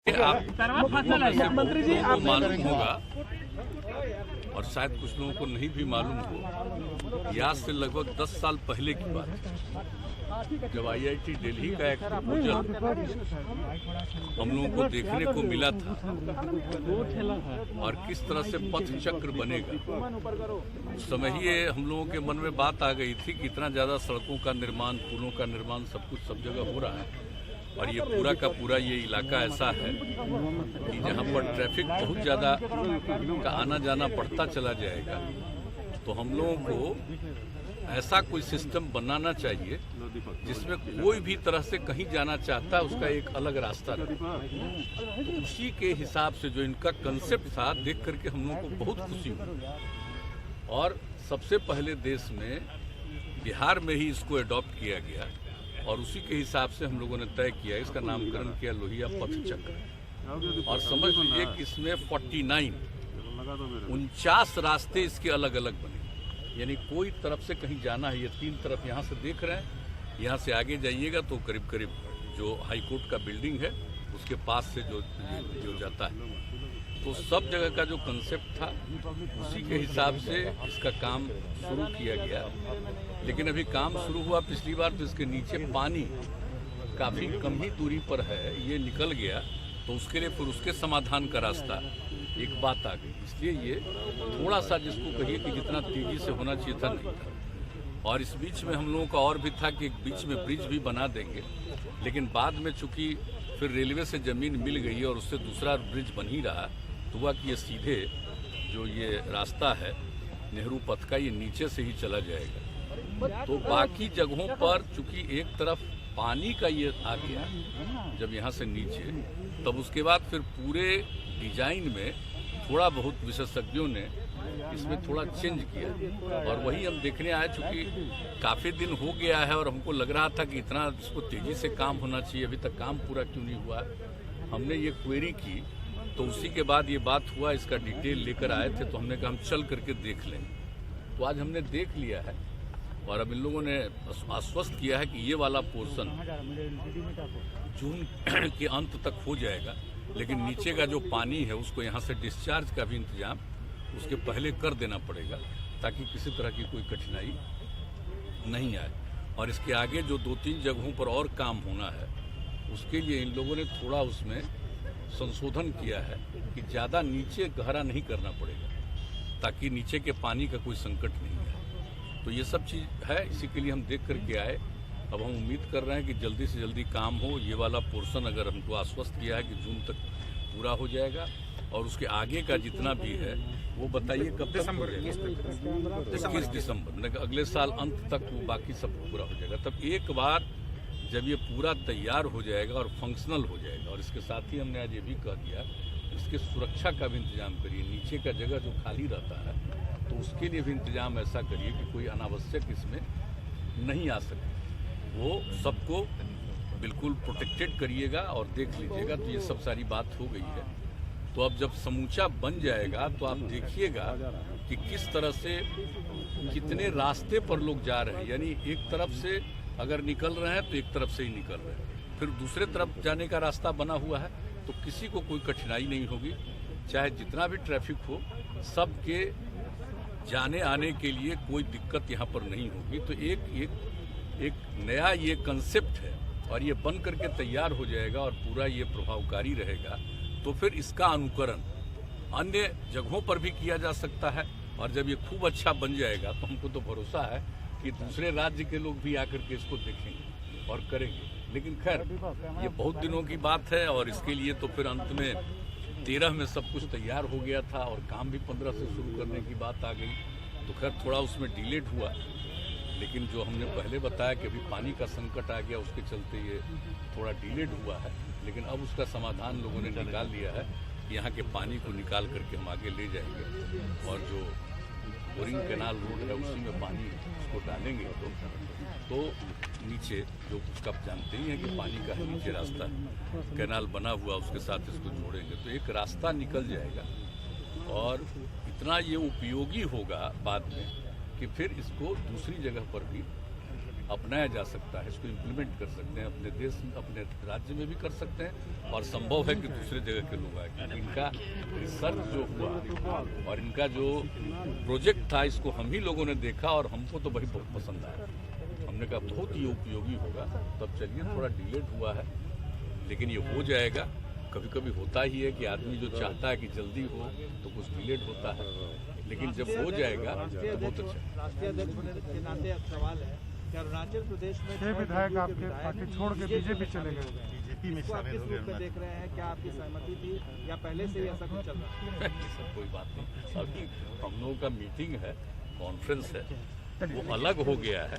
आप मंत्री जी आपको मालूम होगा और शायद कुछ लोगों को नहीं भी मालूम हो, यहाँ से लगभग 10 साल पहले की बात है, जब IIT दिल्ली का एक प्रपोजल हम लोगों को देखने को मिला था और किस तरह से पथ चक्र बनेगा, उस समय ही ये हम लोगों के मन में बात आ गई थी कि इतना ज़्यादा सड़कों का निर्माण, पुलों का निर्माण सब कुछ सब जगह हो रहा है और ये पूरा का पूरा ये इलाका ऐसा है कि जहाँ पर ट्रैफिक बहुत ज़्यादा का आना जाना बढ़ता चला जाएगा, तो हम लोगों को ऐसा कोई सिस्टम बनाना चाहिए जिसमें कोई भी तरह से कहीं जाना चाहता है उसका एक अलग रास्ता रहे। तो उसी के हिसाब से जो इनका कंसेप्ट था देख करके हम लोगों को बहुत खुशी हुई और सबसे पहले देश में बिहार में ही इसको अडॉप्ट किया गया और उसी के हिसाब से हम लोगों ने तय किया, इसका नामकरण किया लोहिया पथ चक्र। और समझ लीजिए कि इसमें 49 रास्ते इसके अलग अलग बने, यानी कोई तरफ से कहीं जाना है, ये 3 तरफ यहाँ से देख रहे हैं, यहाँ से आगे जाइएगा तो करीब करीब जो हाई कोर्ट का बिल्डिंग है उसके पास से जो जाता है, तो सब जगह का जो कंसेप्ट था उसी के हिसाब से इसका काम शुरू किया गया। लेकिन अभी काम शुरू हुआ पिछली बार तो इसके नीचे पानी काफ़ी कम ही दूरी पर है, ये निकल गया, तो उसके लिए फिर उसके समाधान का रास्ता एक बात आ गई। इसलिए ये थोड़ा सा जिसको कहिए कि जितना तेज़ी से होना चाहिए था नहीं था। और इस बीच में हम लोगों का और भी था कि एक बीच में ब्रिज भी बना देंगे, लेकिन बाद में चूँकि फिर रेलवे से ज़मीन मिल गई और उससे दूसरा ब्रिज बन ही रहा, तो हुआ कि ये सीधे जो ये रास्ता है नेहरू पथ का, ये नीचे से ही चला जाएगा। तो बाकी जगहों पर चूंकि एक तरफ पानी का ये आ गया जब यहाँ से नीचे, तब उसके बाद फिर पूरे डिजाइन में थोड़ा बहुत विशेषज्ञों ने इसमें थोड़ा चेंज किया और वही हम देखने आए। चूँकि काफ़ी दिन हो गया है और हमको लग रहा था कि इतना इसको तेज़ी से काम होना चाहिए, अभी तक काम पूरा क्यों नहीं हुआ। हमने ये क्वेरी की तो उसी के बाद ये बात हुआ, इसका डिटेल लेकर आए थे, तो हमने कहा हम चल करके देख लें। तो आज हमने देख लिया है और अब इन लोगों ने आश्वस्त किया है कि ये वाला पोर्शन जून के अंत तक हो जाएगा, लेकिन नीचे का जो पानी है उसको यहाँ से डिस्चार्ज का भी इंतजाम उसके पहले कर देना पड़ेगा ताकि किसी तरह की कोई कठिनाई नहीं आए। और इसके आगे जो 2-3 जगहों पर और काम होना है उसके लिए इन लोगों ने थोड़ा उसमें संशोधन किया है कि ज़्यादा नीचे गहरा नहीं करना पड़ेगा ताकि नीचे के पानी का कोई संकट नहीं है। तो ये सब चीज़ है, इसी के लिए हम देख करके आए। अब हम उम्मीद कर रहे हैं कि जल्दी से जल्दी काम हो। ये वाला पोर्शन अगर हमको आश्वस्त किया है कि जून तक पूरा हो जाएगा और उसके आगे का जितना भी है वो बताइए कब तक हो जाएगा? 21 दिसंबर, अगले साल अंत तक वो बाकी सब पूरा हो जाएगा। तब एक बार जब ये पूरा तैयार हो जाएगा और फंक्शनल हो जाएगा, और इसके साथ ही हमने आज ये भी कह दिया इसके सुरक्षा का भी इंतजाम करिए, नीचे का जगह जो खाली रहता है तो उसके लिए भी इंतजाम ऐसा करिए कि कोई अनावश्यक इसमें नहीं आ सके, वो सबको बिल्कुल प्रोटेक्टेड करिएगा और देख लीजिएगा। तो ये सब सारी बात हो गई है। तो अब जब समूचा बन जाएगा तो आप देखिएगा कि किस तरह से कितने रास्ते पर लोग जा रहे हैं, यानी एक तरफ से अगर निकल रहे हैं तो एक तरफ से ही निकल रहे हैं, फिर दूसरे तरफ जाने का रास्ता बना हुआ है, तो किसी को कोई कठिनाई नहीं होगी। चाहे जितना भी ट्रैफिक हो, सबके जाने आने के लिए कोई दिक्कत यहाँ पर नहीं होगी। तो एक नया ये कंसेप्ट है और ये बन करके तैयार हो जाएगा और पूरा ये प्रभावकारी रहेगा। तो फिर इसका अनुकरण अन्य जगहों पर भी किया जा सकता है और जब ये खूब अच्छा बन जाएगा तो हमको तो भरोसा है कि दूसरे राज्य के लोग भी आकर के इसको देखेंगे और करेंगे। लेकिन खैर ये बहुत दिनों की बात है और इसके लिए तो फिर अंत में 13 में सब कुछ तैयार हो गया था और काम भी 15 से शुरू करने की बात आ गई, तो खैर थोड़ा उसमें डिलेड हुआ। लेकिन जो हमने पहले बताया कि अभी पानी का संकट आ गया, उसके चलते ये थोड़ा डिलेड हुआ है, लेकिन अब उसका समाधान लोगों ने निकाल लिया है कि यहाँ के पानी को निकाल करके हम आगे ले जाएंगे और जो बोरिंग कैनाल रोड है उसी में पानी उसको डालेंगे तो नीचे जो उसका जानते ही हैं कि पानी का नीचे रास्ता कैनाल बना हुआ उसके साथ इसको जोड़ेंगे तो एक रास्ता निकल जाएगा और इतना ये उपयोगी होगा बाद में कि फिर इसको दूसरी जगह पर भी अपनाया जा सकता है, इसको इम्प्लीमेंट कर सकते हैं, अपने देश अपने राज्य में भी कर सकते हैं और संभव है कि दूसरे जगह के लोग आए। इनका रिसर्च जो हुआ और इनका जो प्रोजेक्ट था, इसको हम ही लोगों ने देखा और हमको तो भाई बहुत पसंद आया। हमने कहा बहुत ही उपयोगी होगा। तब चलिए थोड़ा डिलेड हुआ है, लेकिन ये हो जाएगा। कभी कभी होता ही है कि आदमी जो चाहता है कि जल्दी हो तो कुछ डिलेड होता है, लेकिन जब हो जाएगा तो बहुत अच्छा। राष्ट्रीय अध्यक्ष होने के नाते अब सवाल है कि अरुणाचल प्रदेश में 6 विधायक आपके पार्टी छोड़ के बीजेपी चले गए। बीजेपी में शामिल हो गए। देख रहे हैं, क्या आपकी सहमति थी या पहले से ही ऐसा कुछ चल रहा है? कोई बात नहीं, अभी हम लोगों का मीटिंग है, कॉन्फ्रेंस है, वो अलग हो गया है।